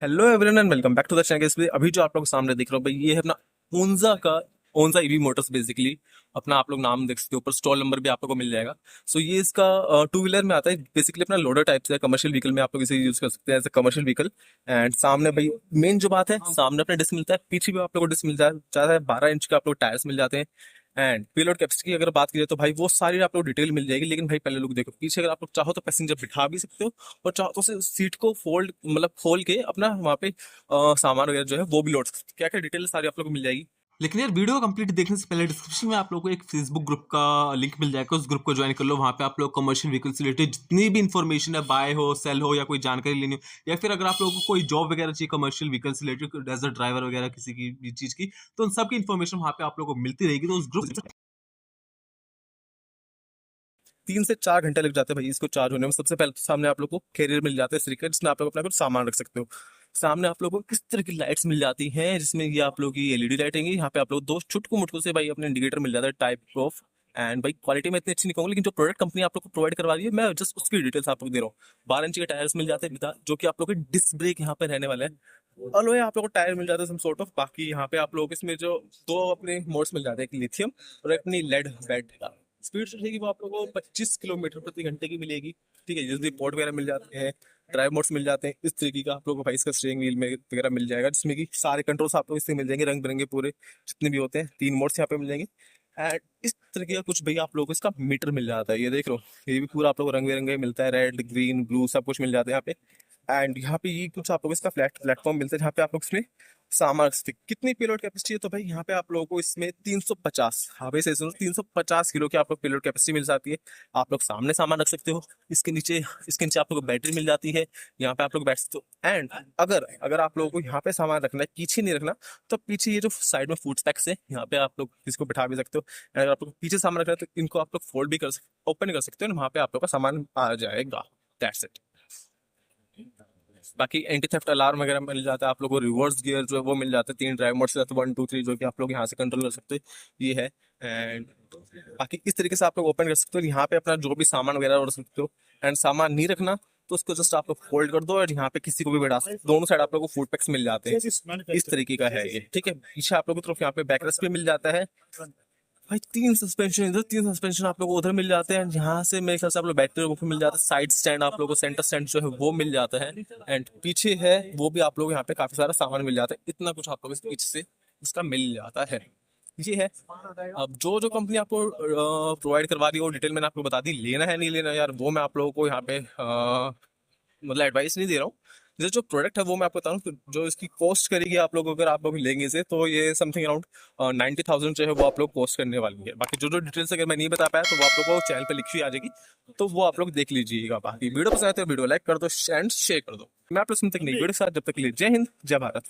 Hello everyone and welcome back to the channel. अभी जो आप लोग सामने देख रहे हो भाई, ये है अपना ओंजा का ओंजा ईवी मोटर्स बेसिकली। अपना आप लोग नाम देख सकते हो, ऊपर स्टॉल नंबर भी आप लोग को मिल जाएगा। सो ये इसका टू व्हीलर में आता है, बेसिकली अपना लोडर टाइप से कमर्शियल व्हीकल में आप लोग इसे यूज कर सकते हैं as a commercial vehicle. And सामने भाई मेन जो बात है, सामने अपना डिस्क मिलता है, पीछे भी आप लोग को डिस्क मिल जाता है। 12 इंच का आप लोग टायर्स मिल जाते हैं। एंड पेलोड कैपेसिटी की अगर बात की जाए तो भाई वो सारी आप लोग डिटेल मिल जाएगी। लेकिन भाई पहले लोग देखो पीछे, अगर आप लोग चाहो तो पैसेंजर बिठा भी सकते हो, और चाहो तो उसे सीट को फोल्ड मतलब खोल के अपना वहाँ पे सामान वगैरह जो है वो भी लोड सकते हो। क्या क्या डिटेल सारी आप लोग को मिल जाएगी। लेकिन यार वीडियो कंप्लीट देखने से पहले डिस्क्रिप्शन में आप लोगों को एक फेसबुक ग्रुप का लिंक मिल जाएगा। उस ग्रुप को ज्वाइन कर लो। वहाँ पे आप लोग कमर्शियल व्हीकल से रिलेटेड जितनी भी इन्फॉर्मेशन है, बाय हो सेल हो या कोई जानकारी लेनी हो, या फिर अगर आप लोगों को कोई जॉब वगैरह चाहिए कमर्शियल व्हीकल से रिलेटेड एज अ ड्राइवर वगैरह किसी की भी चीज की, तो उन सबकी इन्फॉर्मेशन वहाँ पे आप लोगों को मिलती रहेगी। तो उस ग्रुप 3 से 4 घंटे लग जाते हैं भाई इसको चार्ज होने में। सबसे पहले तो सामने आप लोग को कैरियर मिल जाता है स्टिकर, जिसमें आप लोग अपना कुछ सामान रख सकते हो। सामने आप लोगों को किस तरह की लाइट्स मिल जाती हैं, जिसमें ये आप लोग की एलईडी लाइट है। यहाँ पे आप लोग दो छुटकू मुटकू से भाई अपने इंडिकेटर मिल जाता है टाइप ऑफ। एंड भाई क्वालिटी में इतनी अच्छी नहीं कहूंगा, लेकिन जो प्रोडक्ट कंपनी आप लोग को प्रोवाइड करवा रही है, मैं जस्ट उसकी डिटेल्स आप लोग दे रहा हूँ। 12 इंच के टायर्स मिल जाते हैं, जो कि आप लोग के डिस्क ब्रेक यहाँ पे रहने वाले हैं। अलॉय आप लोग को टायर मिल जाता है सम सॉर्ट ऑफ। बाकी यहाँ पे आप लोगों को इसमें जो दो अपने मोड्स मिल जाते हैं, एक लिथियम और एक अपनी लेड बैट का। स्पीड जो रहेगी वो आप लोगों को 25 किलोमीटर प्रति घंटे की मिलेगी। ठीक है, यूएसबी पोर्ट वगैरह मिल जाते हैं, ड्राइव मोड्स मिल जाते हैं इस तरीके का। आप लोगों को भाई इसका स्टीयरिंग व्हील में वगैरह मिल जाएगा, जिसमें कि सारे कंट्रोल्स आप लोग इससे मिल जाएंगे, रंग बिरंगे पूरे जितने भी होते हैं। 3 मोड्स यहाँ पे मिल जाएंगे। एंड इस तरीके का कुछ भैया आप लोगों को इसका मीटर मिल जाता है, ये देख लो। ये भी पूरा आप लोग को रंग बिरंगे मिलता है, रेड ग्रीन ब्लू सब कुछ मिल जाता है यहाँ पे। एंड यहाँ पे ये कुछ आप लोग इसका प्लेटफॉर्म मिलता है, जहाँ पे आप लोग इसमें सामान रख सकते हैं। कितनी पेलोड कैपेसिटी है तो भाई यहाँ पे आप लोगों को इसमें 350, हाँ भाई सही सुनो, 350 किलो की आप लोग पेलोड कैपेसिटी मिल जाती है। आप लोग सामने सामान रख सकते हो। इसके नीचे आप लोग को बैटरी मिल जाती है, यहाँ पे आप लोग बैठ सकते हो। एंड अगर अगर आप लोगों को यहाँ पे सामान रखना है, पीछे नहीं रखना, तो पीछे ये जो साइड में फूड स्टैक्स है, यहाँ पे आप लोग इसको बिठा भी सकते हो। एंड अगर आप लोग पीछे सामान रखना है तो इनको आप लोग फोल्ड भी कर सकते, ओपन कर सकते हो, वहाँ पे आप लोग का सामान आ जाएगा। That's it. बाकी एंटी थेफ्ट अलार्म वगैरह मिल जाता है आप लोगों को। रिवर्स गियर जो है वो मिल जाता है, 3 ड्राइव मोड से 1 2 3, जो कि आप लोग यहाँ से कंट्रोल कर सकते हो, ये है। एंड बाकी इस तरीके से आप लोग ओपन कर सकते हो, यहाँ पे अपना जो भी सामान वगैरह रख सकते हो। एंड सामान नहीं रखना तो उसको जस्ट आप लोग फोल्ड कर दो, और यहाँ पे किसी को भी बैठा सकते हो। दोनों साइड आप लोग को फूड पैक्स मिल जाते हैं, इस तरीके का है ये। ठीक है, पीछे आप लोग की तरफ यहाँ पे बैकरेस्ट भी मिल जाता है भाई। 3 सस्पेंशन इधर, 3 सस्पेंशन आप लोगों को उधर मिल जाते हैं। यहाँ से मेरे ख्याल से आप लोग बैटरी वो मिल जाता है। साइड स्टैंड आप लोगों को, सेंटर स्टैंड जो है वो मिल जाता है। एंड पीछे है वो भी आप लोग यहाँ पे काफी सारा सामान मिल जाता है। इतना कुछ आप लोग इस पीछे से इसका मिल जाता है, ये है। अब जो जो कंपनी आपको प्रोवाइड करवा रही है वो डिटेल मैंने आपको बता दी। लेना है नहीं लेना यार, वो मैं आप लोगों को यहाँ पे मतलब एडवाइस नहीं दे रहा हूँ। जैसे जो प्रोडक्ट है वो मैं आपको बता रहा हूँ, जो इसकी कॉस्ट करेगी आप लोग, अगर आप लोग लेंगे इसे, तो ये समथिंग अराउंड 90,000 जो है वो आप लोग कॉस्ट करने वाली है। बाकी जो जो डिटेल्स अगर मैं नहीं बता पाया तो वो आप लोग को चैनल पे लिखी आ जाएगी, तो वो आप लोग देख लीजिएगा। बाकी वीडियो पसंद आए तो वीडियो लाइक कर दो एंड शेयर कर दो। मैं आप लोग सुनते नहीं वीडियो के साथ, जब तक के लिए जय हिंद जय भारत।